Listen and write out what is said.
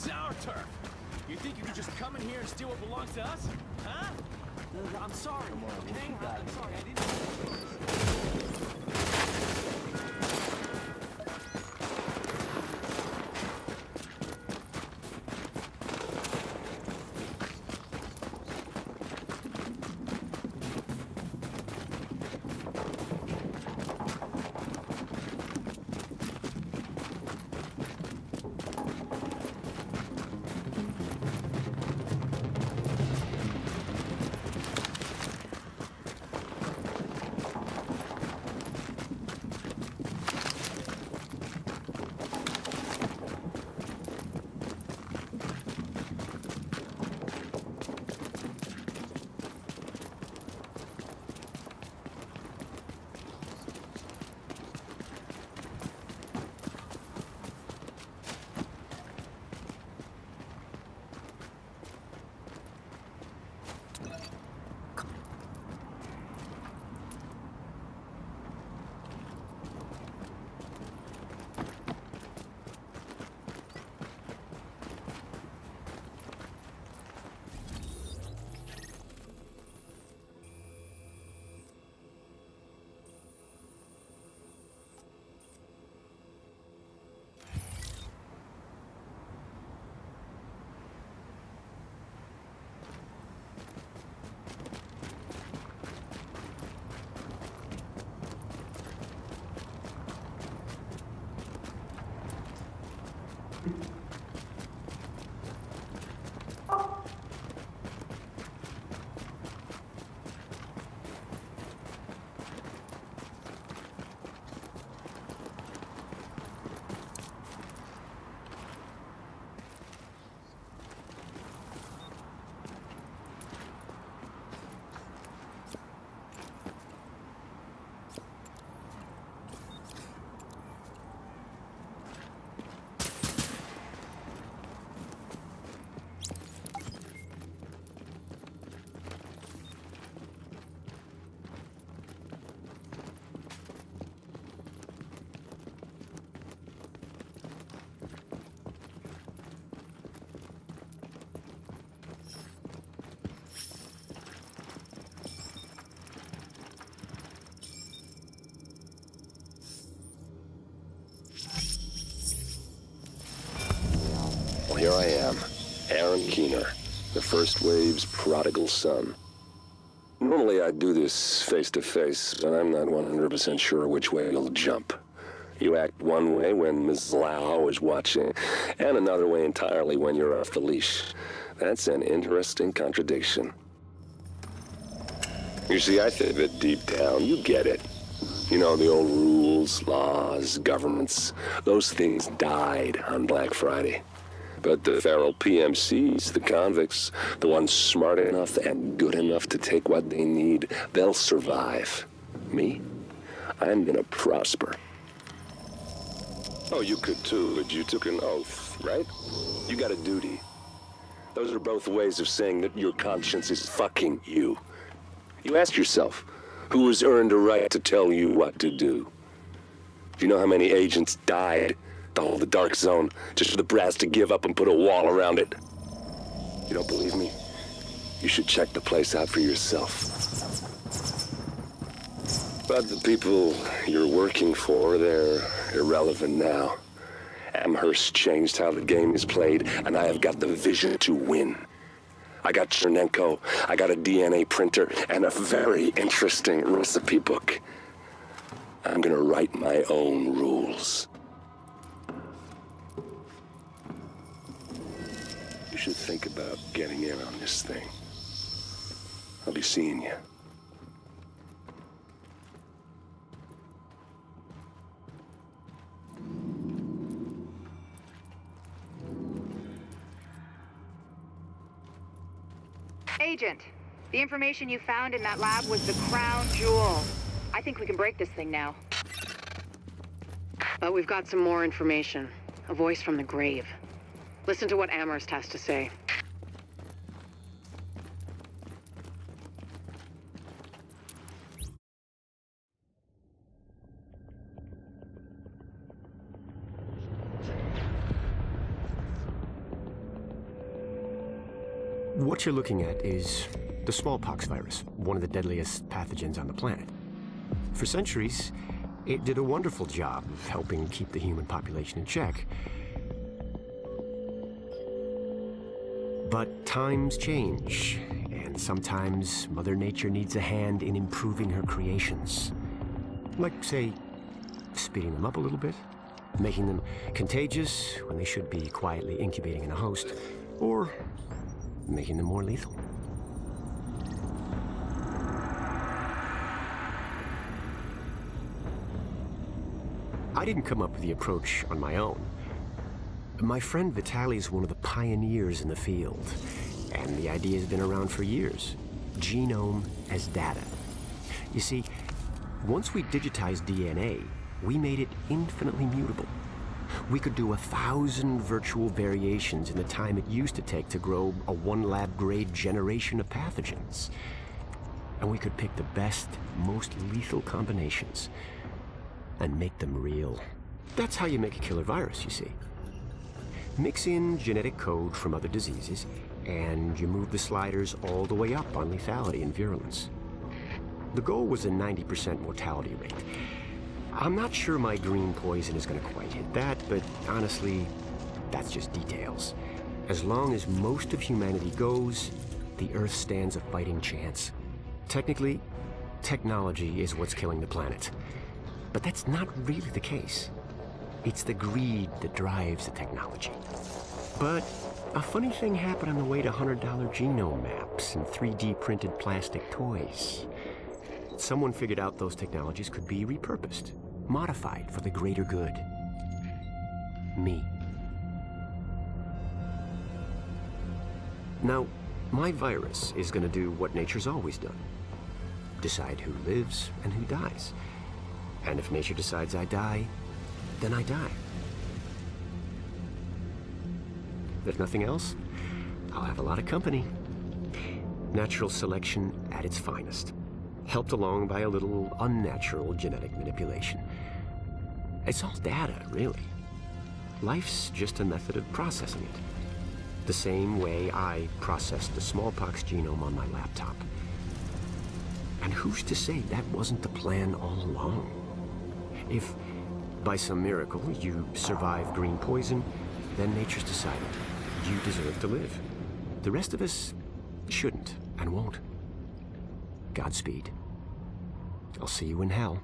is our turf. You think you can just come in here and steal what belongs to us? Huh? I'm sorry. Come on, okay? you got I'm it. sorry. I didn't. Well, here I am, Aaron Keener, the first wave's prodigal son. Normally I'd do this face-to-face, but I'm not 100% sure which way you'll jump. You act one way when Ms. Lau is watching, and another way entirely when you're off the leash. That's an interesting contradiction. You see, I think that deep down, you get it. You know, the old rules, laws, governments, those things died on Black Friday. But the feral PMCs, the convicts, the ones smart enough and good enough to take what they need, they'll survive. Me? I'm gonna prosper. Oh, you could too, but you took an oath, right? You got a duty. Those are both ways of saying that your conscience is fucking you. You ask yourself, who has earned a right to tell you what to do? Do you know how many agents died to hold the dark zone just for the brass to give up and put a wall around it? You don't believe me? You should check the place out for yourself. But the people you're working for, they're irrelevant now. Amherst changed how the game is played, and I have got the vision to win. I got Chernenko, I got a DNA printer, and a very interesting recipe book. I'm gonna write my own rules. You should think about getting in on this thing. I'll be seeing you. Agent, the information you found in that lab was the crown jewel. I think we can break this thing now. But we've got some more information. A voice from the grave. Listen to what Amherst has to say. What you're looking at is the smallpox virus, one of the deadliest pathogens on the planet. For centuries, it did a wonderful job of helping keep the human population in check. But times change, and sometimes Mother Nature needs a hand in improving her creations. Like, say, speeding them up a little bit, making them contagious when they should be quietly incubating in a host, or making them more lethal. I didn't come up with the approach on my own. My friend Vitaly is one of the pioneers in the field, and the idea has been around for years. Genome as data. You see, once we digitized DNA, we made it infinitely mutable. We could do 1,000 virtual variations in the time it used to take to grow a 1 lab-grade generation of pathogens. And we could pick the best, most lethal combinations and make them real. That's how you make a killer virus, you see. Mix in genetic code from other diseases, and you move the sliders all the way up on lethality and virulence. The goal was a 90% mortality rate. I'm not sure my green poison is going to quite hit that, but honestly, that's just details. As long as most of humanity goes, the Earth stands a fighting chance. Technically, technology is what's killing the planet. But that's not really the case. It's the greed that drives the technology. But a funny thing happened on the way to $100 genome maps and 3D printed plastic toys. Someone figured out those technologies could be repurposed, modified for the greater good. Me. Now, my virus is going to do what nature's always done. Decide who lives and who dies. And if nature decides I die, then I die. If nothing else, I'll have a lot of company. Natural selection at its finest, helped along by a little unnatural genetic manipulation. It's all data, really. Life's just a method of processing it. The same way I processed the smallpox genome on my laptop. And who's to say that wasn't the plan all along? If, by some miracle, you survive green poison, then nature's decided you deserve to live. The rest of us shouldn't and won't. Godspeed. I'll see you in hell.